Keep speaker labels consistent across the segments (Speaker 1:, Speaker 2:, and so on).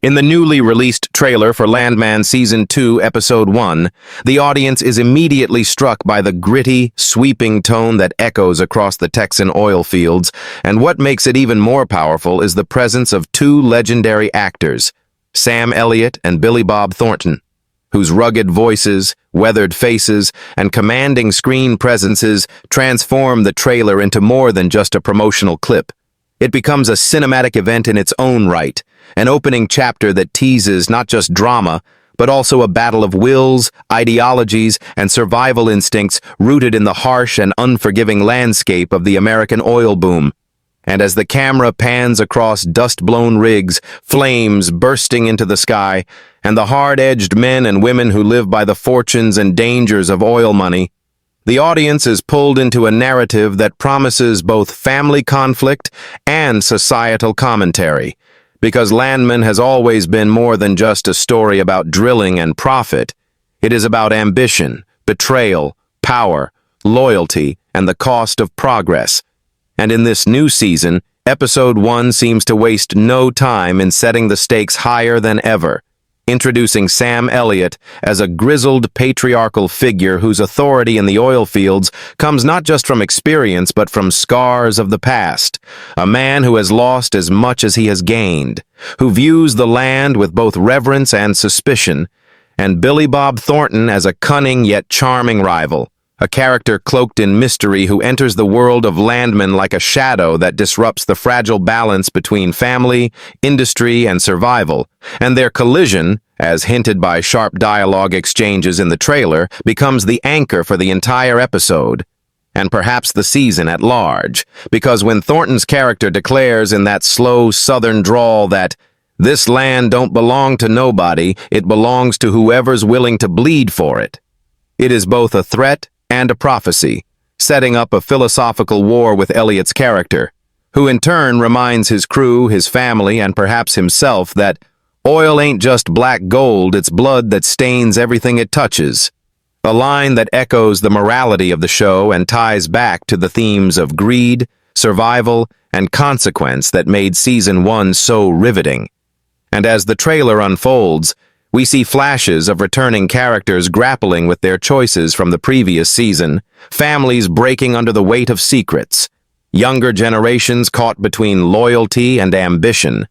Speaker 1: In the newly released trailer for Landman Season 2, Episode 1, the audience is immediately struck by the gritty, sweeping tone that echoes across the Texan oil fields, and what makes it even more powerful is the presence of two legendary actors, Sam Elliott and Billy Bob Thornton, whose rugged voices, weathered faces, and commanding screen presences transform the trailer into more than just a promotional clip. It becomes a cinematic event in its own right, an opening chapter that teases not just drama, but also a battle of wills, ideologies, and survival instincts rooted in the harsh and unforgiving landscape of the American oil boom. And as the camera pans across dust-blown rigs, flames bursting into the sky, and the hard-edged men and women who live by the fortunes and dangers of oil money, the audience is pulled into a narrative that promises both family conflict and societal commentary, because Landman has always been more than just a story about drilling and profit. It is about ambition, betrayal, power, loyalty, and the cost of progress. And in this new season, Episode 1 seems to waste no time in setting the stakes higher than ever, introducing Sam Elliott as a grizzled patriarchal figure whose authority in the oil fields comes not just from experience but from scars of the past, a man who has lost as much as he has gained, who views the land with both reverence and suspicion, and Billy Bob Thornton as a cunning yet charming rival, a character cloaked in mystery who enters the world of Landman like a shadow that disrupts the fragile balance between family, industry, and survival, and their collision, as hinted by sharp dialogue exchanges in the trailer, becomes the anchor for the entire episode, and perhaps the season at large, because when Thornton's character declares in that slow southern drawl that "this land don't belong to nobody, it belongs to whoever's willing to bleed for it," it is both a threat and a prophecy, setting up a philosophical war with Elliott's character, who in turn reminds his crew, his family, and perhaps himself that oil ain't just black gold, it's blood that stains everything it touches. A line that echoes the morality of the show and ties back to the themes of greed, survival, and consequence that made Season 1 so riveting. And as the trailer unfolds, we see flashes of returning characters grappling with their choices from the previous season, families breaking under the weight of secrets, younger generations caught between loyalty and ambition,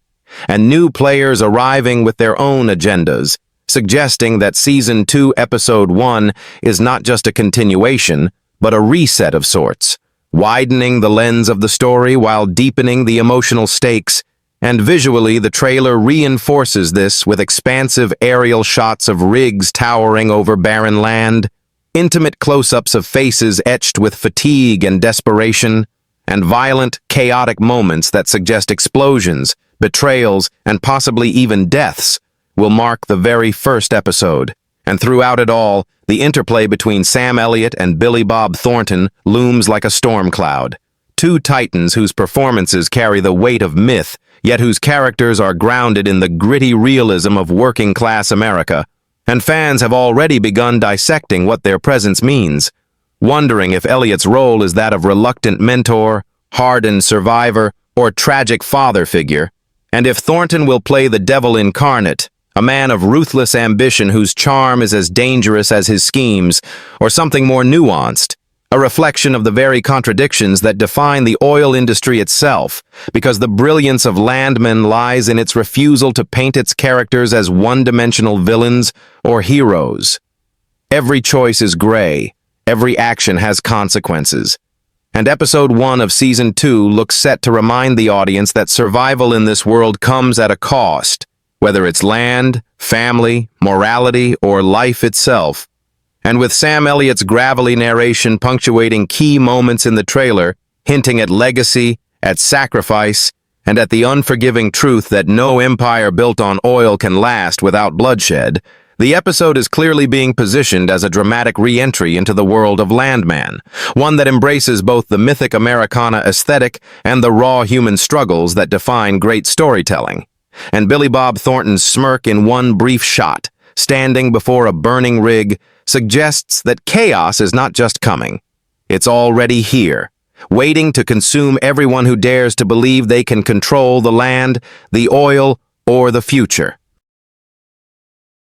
Speaker 1: and new players arriving with their own agendas, suggesting that Season 2, Episode 1 is not just a continuation, but a reset of sorts, widening the lens of the story while deepening the emotional stakes. And visually, the trailer reinforces this with expansive aerial shots of rigs towering over barren land, intimate close-ups of faces etched with fatigue and desperation, and violent, chaotic moments that suggest explosions, betrayals, and possibly even deaths will mark the very first episode. And throughout it all, the interplay between Sam Elliott and Billy Bob Thornton looms like a storm cloud. Two titans whose performances carry the weight of myth, yet whose characters are grounded in the gritty realism of working-class America, and fans have already begun dissecting what their presence means, wondering if Elliott's role is that of reluctant mentor, hardened survivor, or tragic father figure, and if Thornton will play the devil incarnate, a man of ruthless ambition whose charm is as dangerous as his schemes, or something more nuanced, a reflection of the very contradictions that define the oil industry itself, because the brilliance of Landman lies in its refusal to paint its characters as one-dimensional villains or heroes. Every choice is gray, every action has consequences, and Episode 1 of Season 2 looks set to remind the audience that survival in this world comes at a cost, whether it's land, family, morality, or life itself. And with Sam Elliott's gravelly narration punctuating key moments in the trailer, hinting at legacy, at sacrifice, and at the unforgiving truth that no empire built on oil can last without bloodshed, the episode is clearly being positioned as a dramatic re-entry into the world of Landman, one that embraces both the mythic Americana aesthetic and the raw human struggles that define great storytelling. And Billy Bob Thornton's smirk in one brief shot, standing before a burning rig, suggests that chaos is not just coming. It's already here, waiting to consume everyone who dares to believe they can control the land, the oil, or the future.